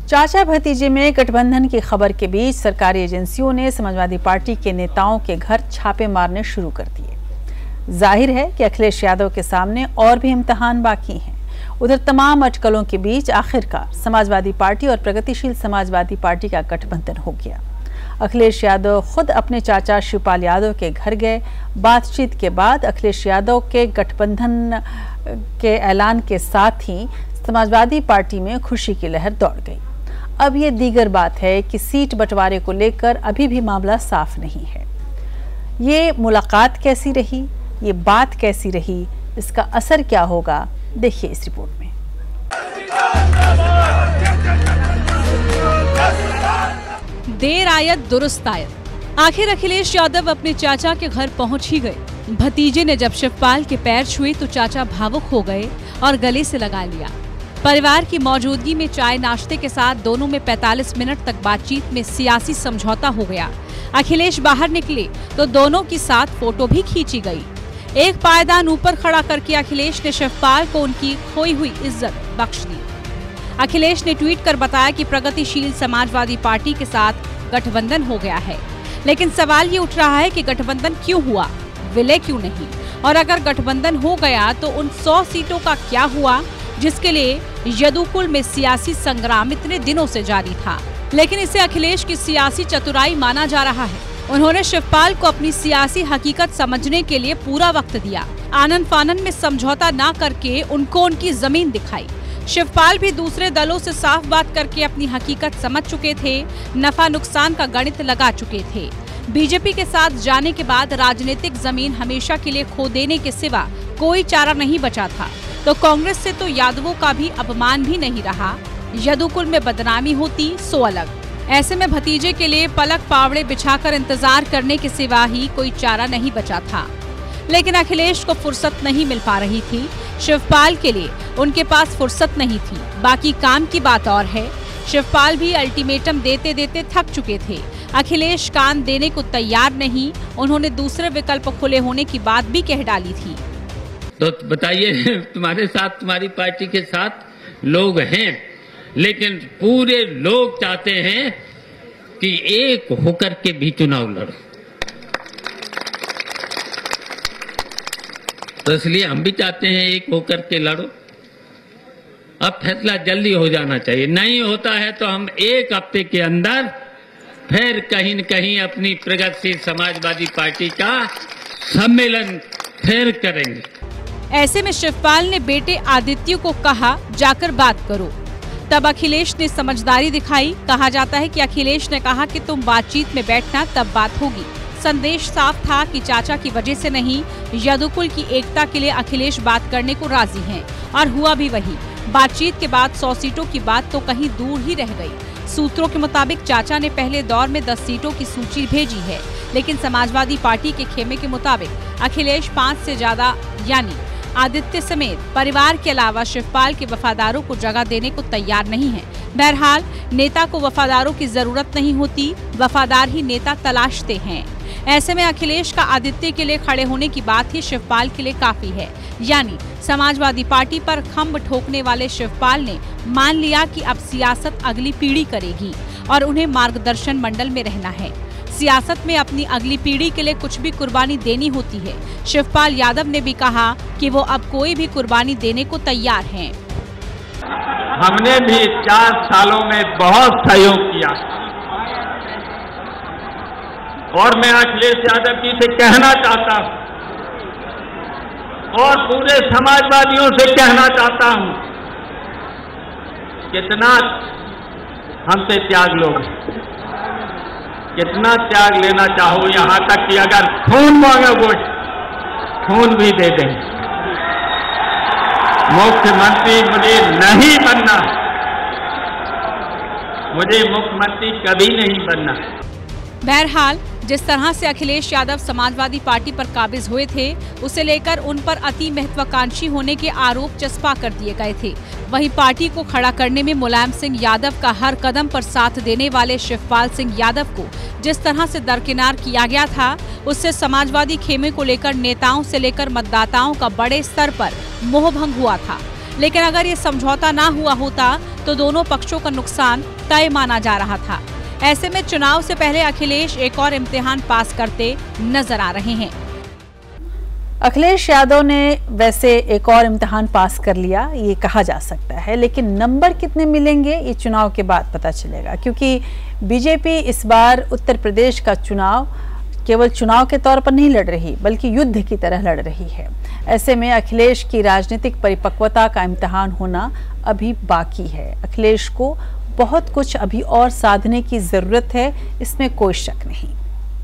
चाचा भतीजे में गठबंधन की खबर के बीच सरकारी एजेंसियों ने समाजवादी पार्टी के नेताओं के घर छापे मारने शुरू कर दिए। जाहिर है कि अखिलेश यादव के सामने और भी इम्तिहान बाकी हैं। उधर तमाम अटकलों के बीच आखिरकार समाजवादी पार्टी और प्रगतिशील समाजवादी पार्टी का गठबंधन हो गया। अखिलेश यादव खुद अपने चाचा शिवपाल यादव के घर गए। बातचीत के बाद अखिलेश यादव के गठबंधन के ऐलान के साथ ही समाजवादी पार्टी में खुशी की लहर दौड़ गई। अब ये दीगर बात है कि सीट बंटवारे को लेकर अभी भी मामला साफ नहीं है। ये मुलाकात कैसी रही, ये बात कैसी रही, इसका असर क्या होगा, देखिए इस रिपोर्ट में। देर आयत दुरुस्त आयत। आखिर अखिलेश यादव अपने चाचा के घर पहुंच ही गए। भतीजे ने जब शिवपाल के पैर छुए तो चाचा भावुक हो गए और गले से लगा लिया। परिवार की मौजूदगी में चाय नाश्ते के साथ दोनों में 45 मिनट तक बातचीत में सियासी समझौता हो गया। अखिलेश बाहर निकले तो दोनों की साथ फोटो भी खींची गई। एक पायदान ऊपर खड़ा करके अखिलेश ने शिवपाल को उनकी खोई हुई इज्जत बख्श दी। अखिलेश ने ट्वीट कर बताया कि प्रगतिशील समाजवादी पार्टी के साथ गठबंधन हो गया है, लेकिन सवाल ये उठ रहा है कि गठबंधन क्यों हुआ, विलय क्यों नहीं, और अगर गठबंधन हो गया तो उन 100 सीटों का क्या हुआ जिसके लिए यदुकुल में सियासी संग्राम इतने दिनों से जारी था। लेकिन इसे अखिलेश की सियासी चतुराई माना जा रहा है। उन्होंने शिवपाल को अपनी सियासी हकीकत समझने के लिए पूरा वक्त दिया। आनन फानन में समझौता न करके उनको उनकी जमीन दिखाई। शिवपाल भी दूसरे दलों से साफ बात करके अपनी हकीकत समझ चुके थे, नफा नुकसान का गणित लगा चुके थे। बीजेपी के साथ जाने के बाद राजनीतिक जमीन हमेशा के लिए खो देने के सिवा कोई चारा नहीं बचा था, तो कांग्रेस से तो यादवों का भी अपमान भी नहीं रहा। यदुकुल में बदनामी होती सो अलग। ऐसे में भतीजे के लिए पलक पावड़े बिछाकर इंतजार करने के सिवा ही कोई चारा नहीं बचा था। लेकिन अखिलेश को फुर्सत नहीं मिल पा रही थी। शिवपाल के लिए उनके पास फुर्सत नहीं थी। बाकी काम की बात और है। शिवपाल भी अल्टीमेटम देते देते थक चुके थे। अखिलेश कान देने को तैयार नहीं। उन्होंने दूसरे विकल्प खुले होने की बात भी कह डाली थी। तो बताइए, तुम्हारे साथ, तुम्हारी पार्टी के साथ लोग हैं, लेकिन पूरे लोग चाहते हैं कि एक होकर के भी चुनाव लड़ो। तो इसलिए हम भी चाहते हैं एक होकर के लड़ो। अब फैसला जल्दी हो जाना चाहिए। नहीं होता है तो हम एक हफ्ते के अंदर फिर कहीं न कहीं अपनी प्रगतिशील समाजवादी पार्टी का सम्मेलन फिर करेंगे। ऐसे में शिवपाल ने बेटे आदित्य को कहा, जाकर बात करो। तब अखिलेश ने समझदारी दिखाई। कहा जाता है कि अखिलेश ने कहा कि तुम बातचीत में बैठना, तब बात होगी। संदेश साफ था कि चाचा की वजह से नहीं, यदुकुल की एकता के लिए अखिलेश बात करने को राजी हैं, और हुआ भी वही। बातचीत के बाद 100 सीटों की बात तो कहीं दूर ही रह गई। सूत्रों के मुताबिक चाचा ने पहले दौर में 10 सीटों की सूची भेजी है, लेकिन समाजवादी पार्टी के खेमे के मुताबिक अखिलेश 5 से ज्यादा यानी आदित्य समेत परिवार के अलावा शिवपाल के वफादारों को जगह देने को तैयार नहीं है। बहरहाल नेता को वफादारों की जरूरत नहीं होती, वफादार ही नेता तलाशते हैं। ऐसे में अखिलेश का आदित्य के लिए खड़े होने की बात ही शिवपाल के लिए काफी है। यानी समाजवादी पार्टी पर खंभ ठोकने वाले शिवपाल ने मान लिया कि अब सियासत अगली पीढ़ी करेगी और उन्हें मार्गदर्शन मंडल में रहना है। सियासत में अपनी अगली पीढ़ी के लिए कुछ भी कुर्बानी देनी होती है। शिवपाल यादव ने भी कहा कि वो अब कोई भी कुर्बानी देने को तैयार हैं। हमने भी 4 सालों में बहुत सहयोग किया और मैं अखिलेश यादव जी से कहना चाहता हूं और पूरे समाजवादियों से कहना चाहता हूं, कितना हमसे त्याग लोगे, कितना त्याग लेना चाहो, यहां तक कि अगर खून मांगोगे खून भी दे देंगे। मुख्यमंत्री मुझे नहीं बनना, मुझे मुख्यमंत्री कभी नहीं बनना। बहरहाल जिस तरह से अखिलेश यादव समाजवादी पार्टी पर काबिज हुए थे, उसे लेकर उन पर अति महत्वाकांक्षी होने के आरोप चस्पा कर दिए गए थे। वहीं पार्टी को खड़ा करने में मुलायम सिंह यादव का हर कदम पर साथ देने वाले शिवपाल सिंह यादव को जिस तरह से दरकिनार किया गया था, उससे समाजवादी खेमे को लेकर नेताओं से लेकर मतदाताओं का बड़े स्तर पर मोहभंग हुआ था। लेकिन अगर ये समझौता ना हुआ होता तो दोनों पक्षों का नुकसान तय माना जा रहा था। ऐसे में चुनाव से पहले अखिलेश एक और इम्तिहान पास करते नजर आ रहे हैं। अखिलेश यादव ने वैसे एक और इम्तिहान पास कर लिया, ये कहा जा सकता है, लेकिन नंबर कितने मिलेंगे ये चुनाव के बाद पता चलेगा, क्योंकि बीजेपी इस बार उत्तर प्रदेश का चुनाव केवल चुनाव के तौर पर नहीं लड़ रही बल्कि युद्ध की तरह लड़ रही है। ऐसे में अखिलेश की राजनीतिक परिपक्वता का इम्तिहान होना अभी बाकी है। अखिलेश को बहुत कुछ अभी और साधने की जरूरत है, इसमें कोई शक नहीं।